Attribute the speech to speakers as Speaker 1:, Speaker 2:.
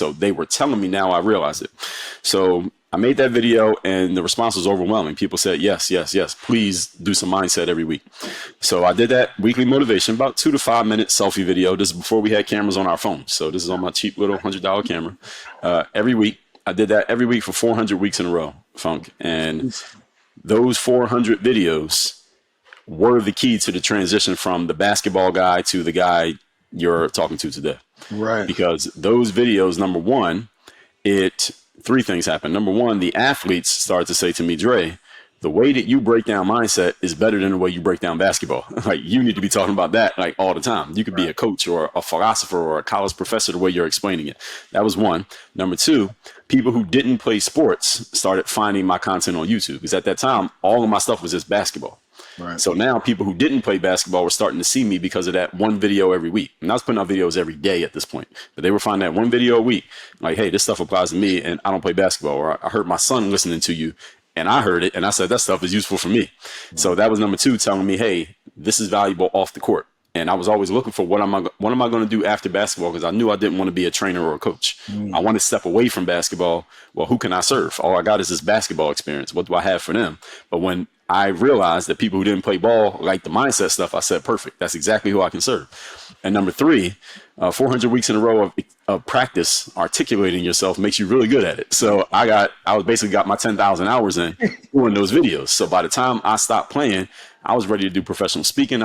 Speaker 1: So they were telling me, now I realize it. So I made that video and the response was overwhelming. People said, yes, yes, yes, please do some mindset every week. So I did that weekly motivation, about 2 to 5 minute selfie video. This is before we had cameras on our phones. So this is on my cheap little $100 camera. Every week, I did that every week for 400 weeks in a row, Funk. And those 400 videos were the key to the transition from the basketball guy to the guy you're talking to today.
Speaker 2: Right.
Speaker 1: Because those videos, number one, three things happened. Number one, the athletes started to say to me, Dre, the way that you break down mindset is better than the way you break down basketball. Like, you need to be talking about that like all the time. You could be a coach or a philosopher or a college professor the way you're explaining it. That was one. Number two, people who didn't play sports started finding my content on YouTube, because at that time, all of my stuff was just basketball.
Speaker 2: Right.
Speaker 1: So now people who didn't play basketball were starting to see me because of that one video every week. And I was putting out videos every day at this point, but they were finding that one video a week. Like, hey, this stuff applies to me and I don't play basketball. Or I heard my son listening to you and I heard it and I said, that stuff is useful for me. So that was number two, telling me, hey, this is valuable off the court. And I was always looking for what am I going to do after basketball? Because I knew I didn't want to be a trainer or a coach. I wanted to step away from basketball. Well, who can I serve? All I got is this basketball experience. What do I have for them? But when I realized that people who didn't play ball like the mindset stuff, I said, perfect. That's exactly who I can serve. And number three, 400 weeks in a row of practice articulating yourself makes you really good at it. So I basically got my 10,000 hours in doing those videos. So by the time I stopped playing, I was ready to do professional speaking.